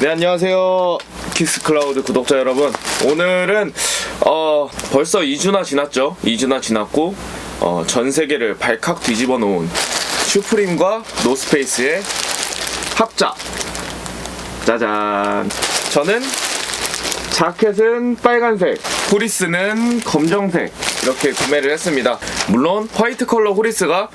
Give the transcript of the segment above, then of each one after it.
네, 안녕하세요. 킥스클라우드 구독자 여러분. 오늘은 벌써 2주나 지났죠. 2주나 지났고 전 세계를 발칵 뒤집어 놓은 슈프림과 노스페이스의 합작. 짜잔. 저는 자켓은 빨간색, 후리스는 검정색 이렇게 구매를 했습니다. 물론 화이트 컬러 후리스가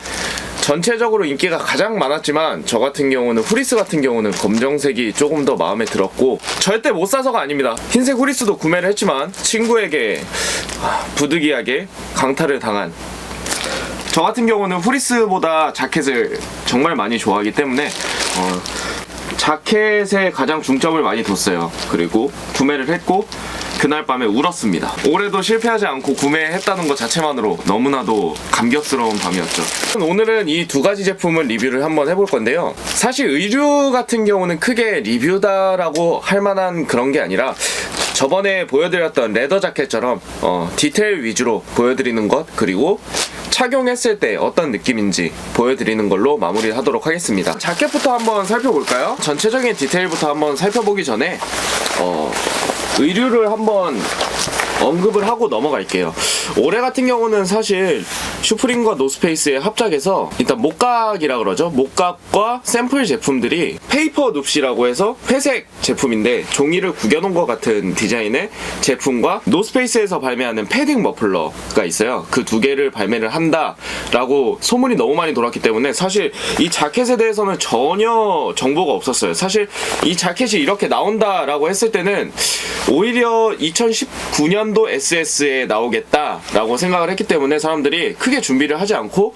전체적으로 인기가 가장 많았지만 저 같은 경우는 후리스 같은 경우는 검정색이 조금 더 마음에 들었고, 절대 못 사서가 아닙니다. 흰색 후리스도 구매를 했지만 친구에게 부득이하게 강탈을 당한, 저 같은 경우는 후리스보다 자켓을 정말 많이 좋아하기 때문에 자켓에 가장 중점을 많이 뒀어요. 그리고 구매를 했고 그날 밤에 울었습니다. 올해도 실패하지 않고 구매했다는 것 자체만으로 너무나도 감격스러운 밤이었죠. 오늘은 이 두 가지 제품을 리뷰를 한번 해볼 건데요. 사실 의류 같은 경우는 크게 리뷰다라고 할 만한 그런 게 아니라 저번에 보여드렸던 레더 자켓처럼 디테일 위주로 보여드리는 것, 그리고 착용했을 때 어떤 느낌인지 보여드리는 걸로 마무리하도록 하겠습니다. 자켓부터 한번 살펴볼까요? 전체적인 디테일부터 한번 살펴보기 전에 의류를 한번 언급을 하고 넘어갈게요. 올해 같은 경우는 사실 슈프림과 노스페이스의 합작에서 일단 목각이라 그러죠. 목각과 샘플 제품들이 페이퍼 눕시라고 해서 회색 제품인데 종이를 구겨놓은 것 같은 디자인의 제품과 노스페이스에서 발매하는 패딩 머플러가 있어요. 그 두 개를 발매를 한다라고 소문이 너무 많이 돌았기 때문에 사실 이 자켓에 대해서는 전혀 정보가 없었어요. 사실 이 자켓이 이렇게 나온다라고 했을 때는 오히려 2019년도 SS에 나오겠다라고 생각을 했기 때문에 사람들이 크게 준비를 하지 않고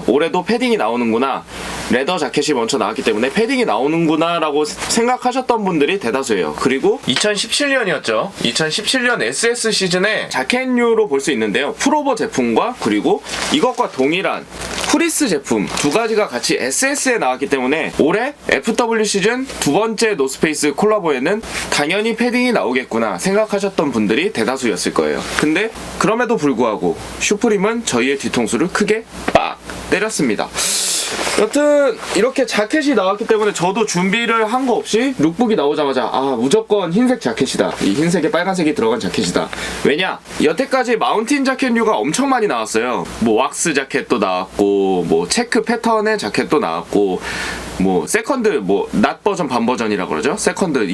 올해도 패딩이 나오는구나, 레더 자켓이 먼저 나왔기 때문에 패딩이 나오는구나 라고 생각하셨던 분들이 대다수예요. 그리고 2017년이었죠. 2017년 SS 시즌에 자켓류로 볼 수 있는데요. 풀오버 제품과 그리고 이것과 동일한 후리스 제품 두 가지가 같이 SS에 나왔기 때문에 올해 FW 시즌 두 번째 노스페이스 콜라보에는 당연히 패딩이 나오겠구나 생각하셨던 분들이 대다수였을 거예요. 근데 그럼에도 불구하고 슈프림은 저희의 뒤통수를 크게 빡 때렸습니다. 여튼 이렇게 자켓이 나왔기 때문에 저도 준비를 한 거 없이 룩북이 나오자마자 무조건 흰색 자켓이다, 이 흰색에 빨간색이 들어간 자켓이다. 왜냐? 여태까지 마운틴 자켓류가 엄청 많이 나왔어요. 뭐 왁스 자켓도 나왔고, 뭐 체크 패턴의 자켓도 나왔고, 뭐 세컨드, 뭐 낫 버전 반 버전이라 그러죠. 세컨드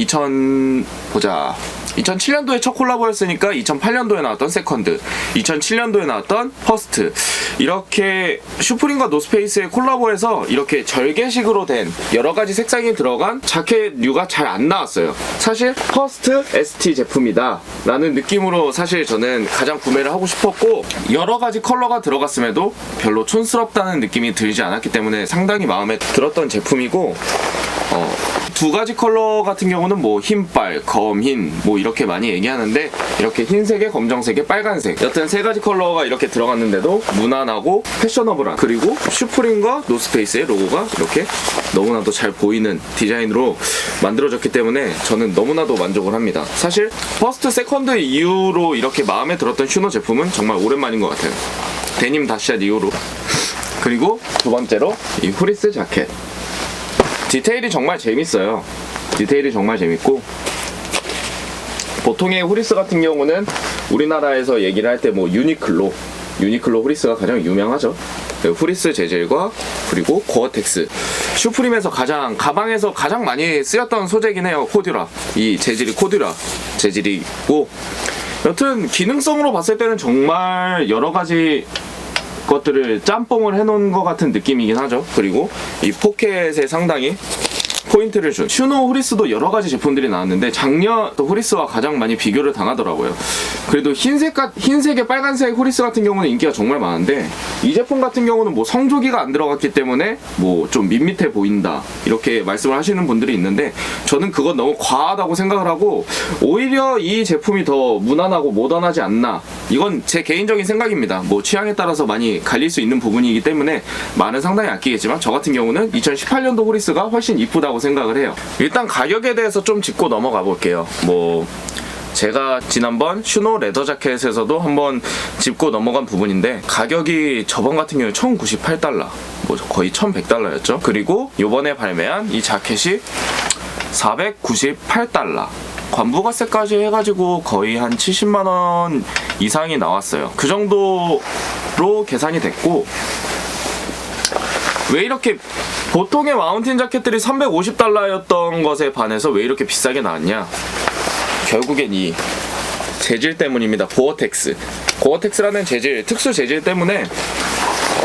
2007년도에 첫 콜라보였으니까 2008년도에 나왔던 세컨드, 2007년도에 나왔던 퍼스트, 이렇게 슈프림과 노스페이스의 콜라보에서 이렇게 절개식으로 된 여러가지 색상이 들어간 자켓류가 잘 안 나왔어요. 사실 퍼스트 ST 제품이다 라는 느낌으로 사실 저는 가장 구매를 하고 싶었고, 여러가지 컬러가 들어갔음에도 별로 촌스럽다는 느낌이 들지 않았기 때문에 상당히 마음에 들었던 제품이고, 두 가지 컬러 같은 경우는 뭐 흰빨, 검흰 뭐 이렇게 많이 얘기하는데 이렇게 흰색에 검정색에 빨간색, 여튼 세 가지 컬러가 이렇게 들어갔는데도 무난하고 패셔너블한, 그리고 슈프림과 노스페이스의 로고가 이렇게 너무나도 잘 보이는 디자인으로 만들어졌기 때문에 저는 너무나도 만족을 합니다. 사실 퍼스트, 세컨드 이후로 이렇게 마음에 들었던 슈노 제품은 정말 오랜만인 것 같아요. 데님 다시앗 이후로. 그리고 두 번째로 이 후리스 자켓. 디테일이 정말 재밌어요. 디테일이 정말 재밌고, 보통의 후리스 같은 경우는 우리나라에서 얘기를 할 때 뭐 유니클로 후리스가 가장 유명하죠. 후리스 재질과 그리고 고어텍스, 슈프림에서 가방에서 가장 많이 쓰였던 소재긴 해요. 코듀라, 이 재질이 코듀라 재질이고, 여튼 기능성으로 봤을 때는 정말 여러가지 것들을 짬뽕을 해놓은 것 같은 느낌이긴 하죠. 그리고 이 포켓에 상당히 포인트를 준 슈노 후리스도 여러가지 제품들이 나왔는데 작년 후리스와 가장 많이 비교를 당하더라고요. 그래도 흰색에 빨간색 후리스 같은 경우는 인기가 정말 많은데, 이 제품 같은 경우는 뭐 성조기가 안 들어갔기 때문에 뭐 좀 밋밋해 보인다 이렇게 말씀을 하시는 분들이 있는데, 저는 그건 너무 과하다고 생각을 하고 오히려 이 제품이 더 무난하고 모던하지 않나, 이건 제 개인적인 생각입니다. 뭐 취향에 따라서 많이 갈릴 수 있는 부분이기 때문에 말은 상당히 아끼겠지만 저 같은 경우는 2018년도 후리스가 훨씬 이쁘다고 생각을 해요. 일단 가격에 대해서 좀 짚고 넘어가 볼게요. 뭐 제가 지난번 슈노 레더 자켓에서도 한번 짚고 넘어간 부분인데, 가격이 저번 같은 경우에 1,098달러, 뭐 거의 1,100달러였죠. 그리고 요번에 발매한 이 자켓이 498달러. 관부가세까지 해가지고 거의 한 70만원 이상이 나왔어요. 그 정도로 계산이 됐고, 왜 이렇게 보통의 마운틴 자켓들이 350달러였던 것에 반해서 왜 이렇게 비싸게 나왔냐? 결국엔 이 재질 때문입니다. 고어텍스. 고어텍스라는 재질, 특수 재질 때문에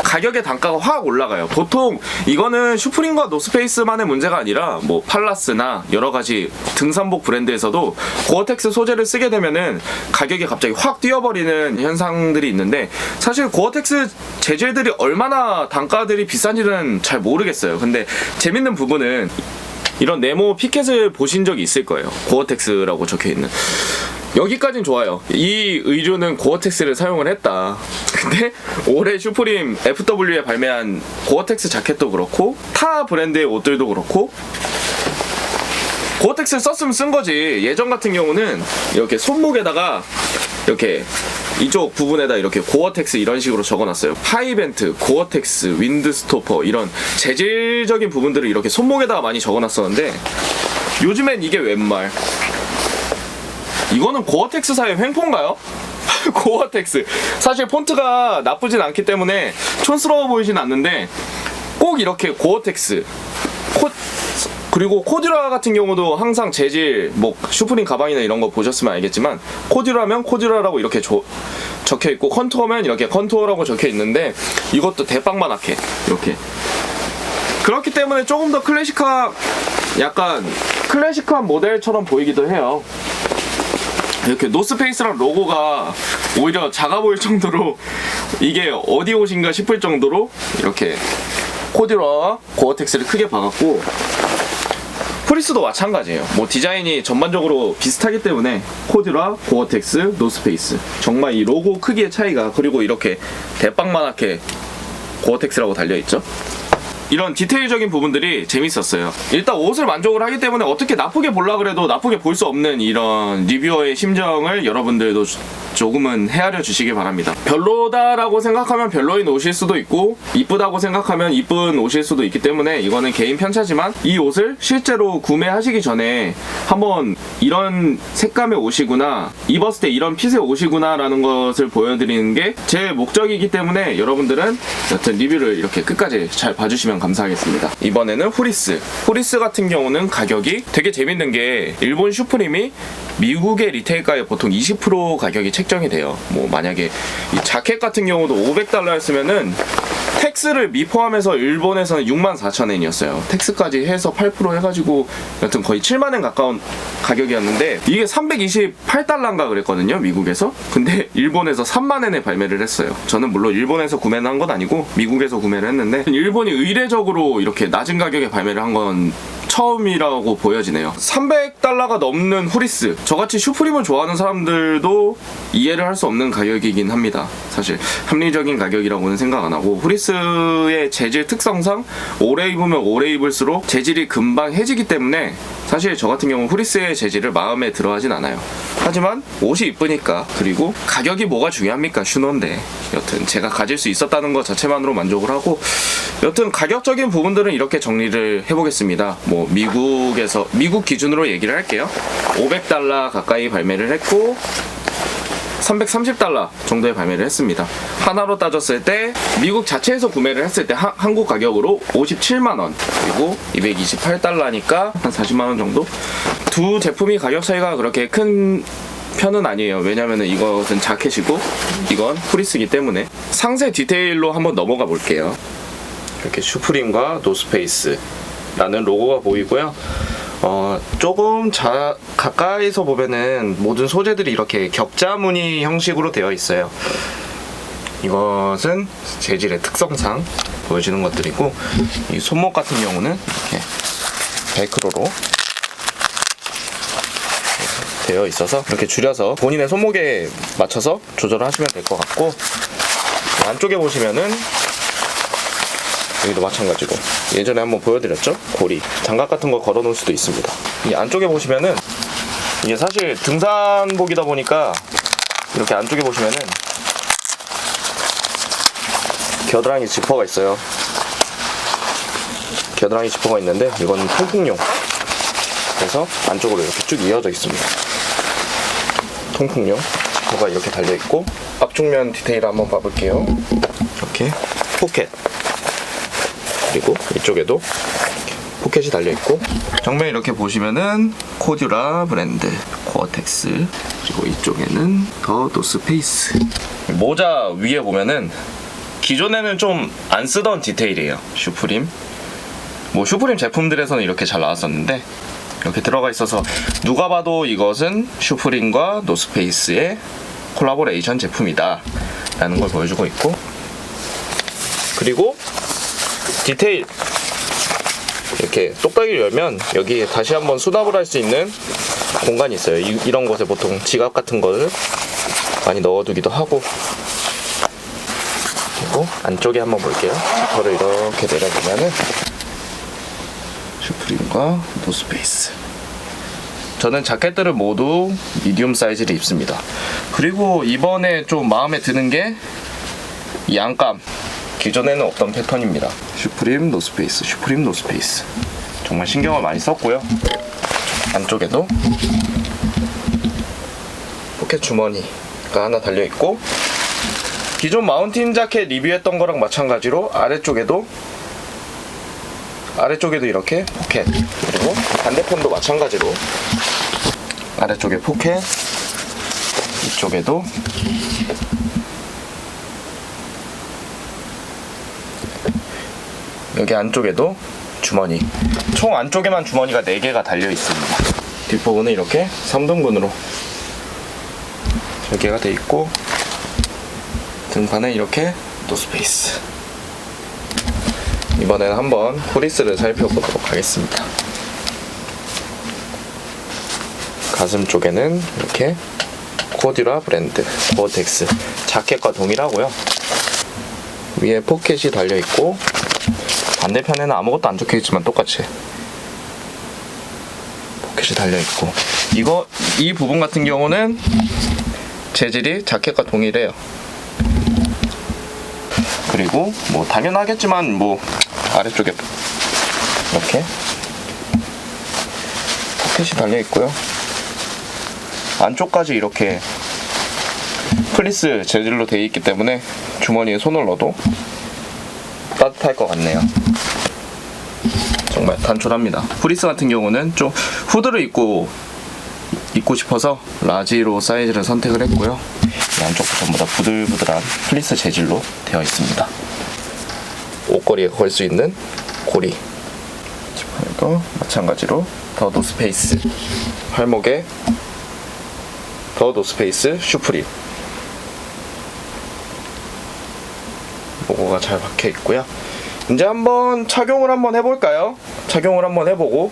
가격의 단가가 확 올라가요. 보통 이거는 슈프림과 노스페이스만의 문제가 아니라 뭐 팔라스나 여러가지 등산복 브랜드에서도 고어텍스 소재를 쓰게 되면은 가격이 갑자기 확 뛰어버리는 현상들이 있는데, 사실 고어텍스 재질들이 얼마나 단가들이 비싼지는 잘 모르겠어요. 근데 재밌는 부분은 이런 네모 피켓을 보신 적이 있을 거예요. 고어텍스라고 적혀있는. 여기까진 좋아요. 이 의류는 고어텍스를 사용을 했다. 근데 올해 슈프림 FW에 발매한 고어텍스 자켓도 그렇고 타 브랜드의 옷들도 그렇고 고어텍스를 썼으면 쓴 거지. 예전 같은 경우는 이렇게 손목에다가 이렇게 이쪽 부분에다 이렇게 고어텍스 이런 식으로 적어놨어요. 하이벤트, 고어텍스, 윈드스토퍼 이런 재질적인 부분들을 이렇게 손목에다가 많이 적어놨었는데, 요즘엔 이게 웬말. 이거는 고어텍스사의 횡포인가요? 고어텍스. 사실 폰트가 나쁘진 않기 때문에 촌스러워 보이진 않는데, 꼭 이렇게 고어텍스 그리고 코듀라 같은 경우도 항상 재질, 뭐 슈프림 가방이나 이런 거 보셨으면 알겠지만 코듀라면 코듀라라고 이렇게 적혀있고 컨투어면 이렇게 컨투어라고 적혀있는데, 이것도 대빵만하게 이렇게. 그렇기 때문에 조금 더 약간 클래식한 모델처럼 보이기도 해요. 이렇게 노스페이스랑 로고가 오히려 작아 보일 정도로, 이게 어디 옷인가 싶을 정도로 이렇게 코듀라와 고어텍스를 크게 박았고, 프리스도 마찬가지예요. 뭐 디자인이 전반적으로 비슷하기 때문에 코듀라, 고어텍스, 노스페이스, 정말 이 로고 크기의 차이가, 그리고 이렇게 대빵만하게 고어텍스라고 달려있죠. 이런 디테일적인 부분들이 재밌었어요. 일단 옷을 만족을 하기 때문에 어떻게 나쁘게 보려 그래도 나쁘게 볼 수 없는 이런 리뷰어의 심정을 여러분들도 조금은 헤아려 주시길 바랍니다. 별로다라고 생각하면 별로인 옷일 수도 있고, 이쁘다고 생각하면 이쁜 옷일 수도 있기 때문에 이거는 개인 편차지만, 이 옷을 실제로 구매하시기 전에 한번 이런 색감의 옷이구나, 입었을 때 이런 핏의 옷이구나 라는 것을 보여드리는 게 제 목적이기 때문에, 여러분들은 여튼 리뷰를 이렇게 끝까지 잘 봐주시면 감사하겠습니다. 이번에는 후리스 같은 경우는 가격이 되게 재밌는 게, 일본 슈프림이 미국의 리테일가에 보통 20% 가격이 책정이 돼요. 뭐 만약에 이 자켓 같은 경우도 500달러였으면은 텍스를 미포함해서 일본에서는 64,000엔이었어요. 텍스까지 해서 8% 해가지고 여튼 거의 7만엔 가까운 가격이었는데, 이게 328달러인가 그랬거든요, 미국에서. 근데 일본에서 3만엔에 발매를 했어요. 저는 물론 일본에서 구매를 한 건 아니고 미국에서 구매를 했는데, 일본이 의례적으로 이렇게 낮은 가격에 발매를 한 건 처음이라고 보여지네요. 300달러가 넘는 후리스, 저같이 슈프림을 좋아하는 사람들도 이해를 할 수 없는 가격이긴 합니다. 사실 합리적인 가격이라고는 생각 안 하고, 후리스의 재질 특성상 오래 입으면 오래 입을수록 재질이 금방 해지기 때문에 사실 저 같은 경우는 후리스의 재질을 마음에 들어 하진 않아요. 하지만 옷이 이쁘니까, 그리고 가격이 뭐가 중요합니까? 슈노인데. 여튼 제가 가질 수 있었다는 것 자체만으로 만족을 하고, 여튼 가격적인 부분들은 이렇게 정리를 해보겠습니다. 뭐 미국 기준으로 얘기를 할게요. 500달러 가까이 발매를 했고 330달러 정도에 발매를 했습니다. 하나로 따졌을 때 미국 자체에서 구매를 했을 때 한국 가격으로 57만원, 그리고 228달러니까 한 40만원 정도? 두 제품이 가격 차이가 그렇게 큰 편은 아니에요. 왜냐면은 이것은 자켓이고 이건 후리스이기 때문에. 상세 디테일로 한번 넘어가 볼게요. 이렇게 슈프림과 노스페이스라는 로고가 보이고요. 조금 가까이서 보면은 모든 소재들이 이렇게 격자 무늬 형식으로 되어 있어요. 이것은 재질의 특성상 보여지는 것들이고, 이 손목 같은 경우는 이렇게 벨크로로 되어 있어서 이렇게 줄여서 본인의 손목에 맞춰서 조절을 하시면 될 것 같고, 안쪽에 보시면은 여기도 마찬가지로 예전에 한번 보여드렸죠? 고리, 장갑 같은 거 걸어 놓을 수도 있습니다. 이 안쪽에 보시면은 이게 사실 등산복이다 보니까 이렇게 안쪽에 보시면은 겨드랑이 지퍼가 있어요. 겨드랑이 지퍼가 있는데 이건 통풍용. 그래서 안쪽으로 이렇게 쭉 이어져 있습니다. 통풍용 지퍼가 이렇게 달려있고, 앞쪽면 디테일을 한번 봐볼게요. 이렇게 포켓, 그리고 이쪽에도 포켓이 달려있고, 정면 이렇게 보시면은 코듀라 브랜드 고어텍스, 그리고 이쪽에는 더 노스페이스. 모자 위에 보면은 기존에는 좀 안 쓰던 디테일이에요. 슈프림, 뭐 슈프림 제품들에서는 이렇게 잘 나왔었는데 이렇게 들어가 있어서 누가 봐도 이것은 슈프림과 노스페이스의 콜라보레이션 제품이다 라는 걸 보여주고 있고, 그리고 디테일 이렇게 똑딱이를 열면 여기에 다시 한번 수납을 할 수 있는 공간이 있어요. 이런 곳에 보통 지갑 같은 거를 많이 넣어두기도 하고, 그리고 안쪽에 한번 볼게요. 지퍼를 이렇게 내려보면은 슈프림과 노스페이스. 저는 자켓들을 모두 미디움 사이즈를 입습니다. 그리고 이번에 좀 마음에 드는 게 이 안감, 기존에는 없던 패턴입니다. 슈프림 노스페이스, 슈프림 노스페이스. 정말 신경을 많이 썼고요. 안쪽에도 포켓 주머니가 하나 달려있고, 기존 마운틴 자켓 리뷰했던 거랑 마찬가지로 아래쪽에도 이렇게 포켓, 그리고 반대편도 마찬가지로 아래쪽에 포켓, 이쪽에도 여기 안쪽에도 주머니, 총 안쪽에만 주머니가 4개가 달려있습니다. 뒷부분은 이렇게 3등분으로 설계가 되어 있고, 등판은 이렇게 노스페이스. 이번에는 한번 후리스를 살펴보도록 하겠습니다. 가슴 쪽에는 이렇게 코듀라 브랜드 고어텍스, 자켓과 동일하고요. 위에 포켓이 달려있고, 반대편에는 아무것도 안 적혀있지만 똑같이 포켓이 달려있고, 이 부분 같은 경우는 재질이 자켓과 동일해요. 그리고 뭐 당연하겠지만 뭐 아래쪽에 이렇게 포켓이 달려있고요. 안쪽까지 이렇게 플리스 재질로 되어 있기 때문에 주머니에 손을 넣어도 따뜻할 것 같네요. 정말 단촐합니다. 프리스 같은 경우는 좀 후드를 입고 싶어서 라지로 사이즈를 선택을 했고요. 이 안쪽도 전부 다 부들부들한 플리스 재질로 되어 있습니다. 옷걸이에 걸 수 있는 고리, 지퍼도 마찬가지로 더 노스페이스, 팔목에 더 노스페이스 슈프림 로고가 잘 박혀 있고요. 이제 한번 착용을 한번 해볼까요? 착용을 한번 해보고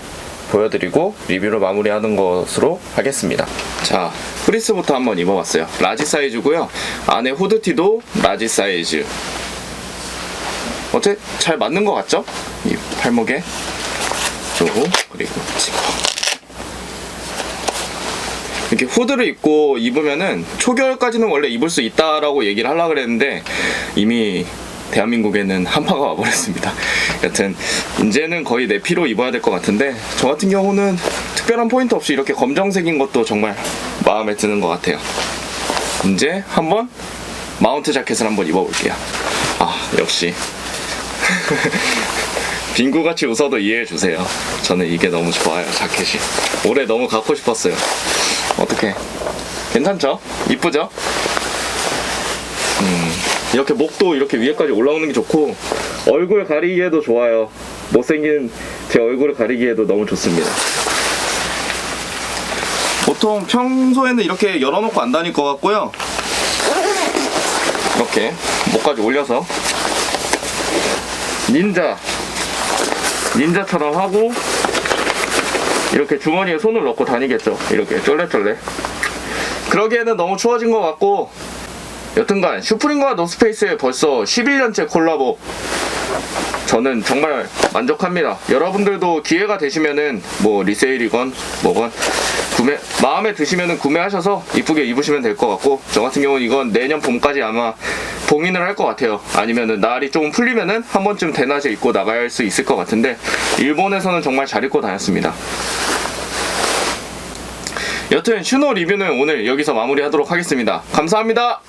보여드리고 리뷰를 마무리하는 것으로 하겠습니다. 자, 프리스부터 한번 입어봤어요. 라지 사이즈고요. 안에 후드티도 라지 사이즈. 어째 잘 맞는 것 같죠? 이 팔목에 요거, 그리고 지퍼. 이렇게 후드를 입으면은 초겨울까지는 원래 입을 수 있다라고 얘기를 하려고 그랬는데 이미 대한민국에는 한파가 와버렸습니다. 여튼 이제는 거의 내피로 입어야 될 것 같은데, 저 같은 경우는 특별한 포인트 없이 이렇게 검정색인 것도 정말 마음에 드는 것 같아요. 이제 한번 마운트 자켓을 한번 입어볼게요. 아, 역시 빙구같이 웃어도 이해해주세요. 저는 이게 너무 좋아요. 자켓이 올해 너무 갖고 싶었어요. 어떡해, 괜찮죠? 이쁘죠? 이렇게 목도 이렇게 위에까지 올라오는 게 좋고, 얼굴 가리기에도 좋아요. 못생긴 제 얼굴을 가리기에도 너무 좋습니다. 보통 평소에는 이렇게 열어놓고 안 다닐 것 같고요. 이렇게 목까지 올려서 닌자처럼 하고 이렇게 주머니에 손을 넣고 다니겠죠. 이렇게 쫄래쫄래. 그러기에는 너무 추워진 것 같고, 여튼간 슈프림과 노스페이스의 벌써 11년째 콜라보, 저는 정말 만족합니다. 여러분들도 기회가 되시면은 뭐 리세일이건 뭐건 마음에 드시면은 구매하셔서 이쁘게 입으시면 될 것 같고, 저 같은 경우는 이건 내년 봄까지 아마 봉인을 할 것 같아요. 아니면은 날이 조금 풀리면은 한 번쯤 대낮에 입고 나갈 수 있을 것 같은데, 일본에서는 정말 잘 입고 다녔습니다. 여튼 슈노 리뷰는 오늘 여기서 마무리하도록 하겠습니다. 감사합니다.